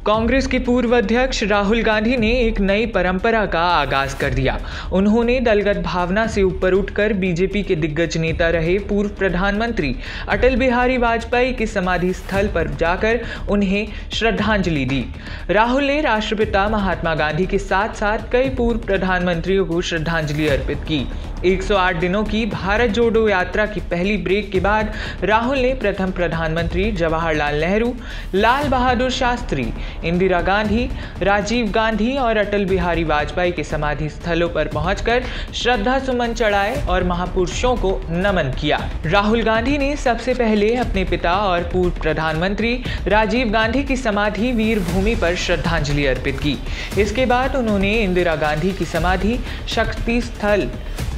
कांग्रेस के पूर्व अध्यक्ष राहुल गांधी ने एक नई परंपरा का आगाज कर दिया। उन्होंने दलगत भावना से ऊपर उठकर बीजेपी के दिग्गज नेता रहे पूर्व प्रधानमंत्री अटल बिहारी वाजपेयी के समाधि स्थल पर जाकर उन्हें श्रद्धांजलि दी। राहुल ने राष्ट्रपिता महात्मा गांधी के साथ साथ कई पूर्व प्रधानमंत्रियों को श्रद्धांजलि अर्पित की। 108 दिनों की भारत जोड़ो यात्रा की पहली ब्रेक के बाद राहुल ने प्रथम प्रधानमंत्री जवाहरलाल नेहरू, लाल बहादुर शास्त्री, इंदिरा गांधी, राजीव गांधी और अटल बिहारी वाजपेयी के समाधि स्थलों पर पहुंचकर श्रद्धा सुमन चढ़ाए और महापुरुषों को नमन किया। राहुल गांधी ने सबसे पहले अपने पिता और पूर्व प्रधानमंत्री राजीव गांधी की समाधि वीर भूमि पर श्रद्धांजलि अर्पित की। इसके बाद उन्होंने इंदिरा गांधी की समाधि शक्ति स्थल,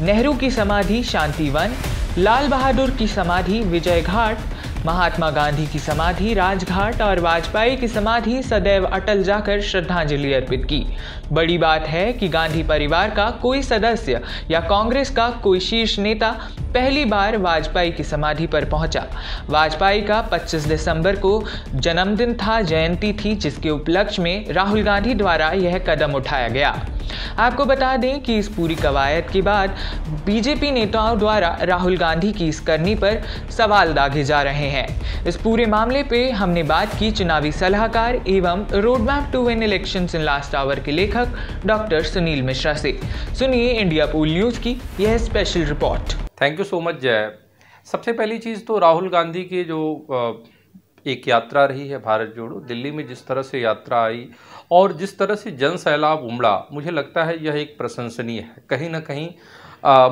नेहरू की समाधि शांतिवन, लाल बहादुर की समाधि विजय घाट, महात्मा गांधी की समाधि राजघाट और वाजपेयी की समाधि सदैव अटल जाकर श्रद्धांजलि अर्पित की। बड़ी बात है कि गांधी परिवार का कोई सदस्य या कांग्रेस का कोई शीर्ष नेता पहली बार वाजपेयी की समाधि पर पहुंचा। वाजपेयी का 25 दिसंबर को जन्मदिन था, जयंती थी, जिसके उपलक्ष्य में राहुल गांधी द्वारा यह कदम उठाया गया। आपको बता दें कि इस पूरी कवायद के बाद बीजेपी नेताओं द्वारा राहुल गांधी की इस करनी पर सवाल दागे जा रहे हैं। इस पूरे मामले पे हमने बात की चुनावी सलाहकार एवं road map to win elections in last hour के लेखक डॉक्टर सुनील मिश्रा से। सुनिए इंडिया पोल न्यूज की यह special report. Thank you so much जय। सबसे पहली चीज़ तो राहुल गांधी की जो एक यात्रा रही है भारत जोड़ो, दिल्ली में जिस तरह से यात्रा आई और जिस तरह से जन सैलाब उमड़ा, मुझे लगता है यह एक प्रशंसनीय है। कहीं ना कहीं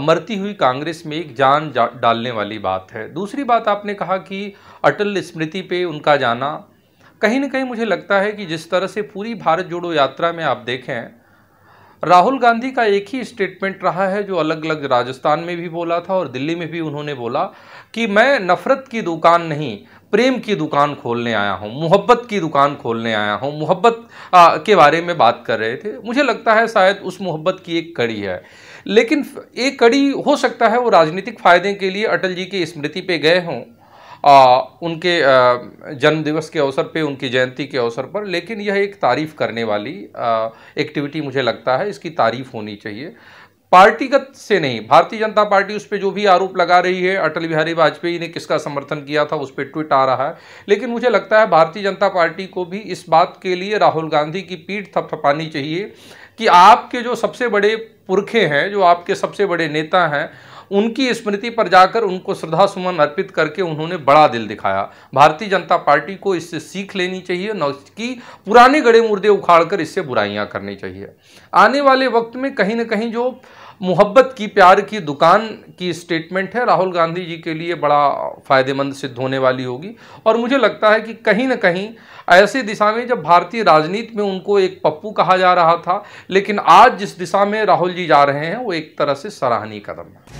मरती हुई कांग्रेस में एक जान डालने वाली बात है। दूसरी बात, आपने कहा कि अटल स्मृति पे उनका जाना, कहीं ना कहीं मुझे लगता है कि जिस तरह से पूरी भारत जोड़ो यात्रा में आप देखें, राहुल गांधी का एक ही स्टेटमेंट रहा है जो अलग अलग राजस्थान में भी बोला था और दिल्ली में भी उन्होंने बोला कि मैं नफरत की दुकान नहीं, प्रेम की दुकान खोलने आया हूँ, मोहब्बत की दुकान खोलने आया हूँ। मोहब्बत के बारे में बात कर रहे थे। मुझे लगता है शायद उस मोहब्बत की एक कड़ी है, लेकिन एक कड़ी हो सकता है वो राजनीतिक फायदे के लिए अटल जी की स्मृति पे गए हों, उनके जन्म दिवस के अवसर पे, उनकी जयंती के अवसर पर। लेकिन यह एक तारीफ़ करने वाली एक्टिविटी मुझे लगता है, इसकी तारीफ़ होनी चाहिए। पार्टीगत से नहीं, भारतीय जनता पार्टी उस पर जो भी आरोप लगा रही है, अटल बिहारी वाजपेयी ने किसका समर्थन किया था उस पर ट्वीट आ रहा है, लेकिन मुझे लगता है भारतीय जनता पार्टी को भी इस बात के लिए राहुल गांधी की पीठ थपथपानी चाहिए कि आपके जो सबसे बड़े पुरखे हैं, जो आपके सबसे बड़े नेता हैं, उनकी स्मृति पर जाकर उनको श्रद्धा सुमन अर्पित करके उन्होंने बड़ा दिल दिखाया। भारतीय जनता पार्टी को इससे सीख लेनी चाहिए, न कि पुराने गड़े मुर्दे उखाड़कर इससे बुराइयां करनी चाहिए। आने वाले वक्त में कहीं ना कहीं जो मोहब्बत की, प्यार की दुकान की स्टेटमेंट है, राहुल गांधी जी के लिए बड़ा फ़ायदेमंद सिद्ध होने वाली होगी। और मुझे लगता है कि कहीं ना कहीं ऐसी दिशा में, जब भारतीय राजनीति में उनको एक पप्पू कहा जा रहा था, लेकिन आज जिस दिशा में राहुल जी जा रहे हैं वो एक तरह से सराहनीय कदम है।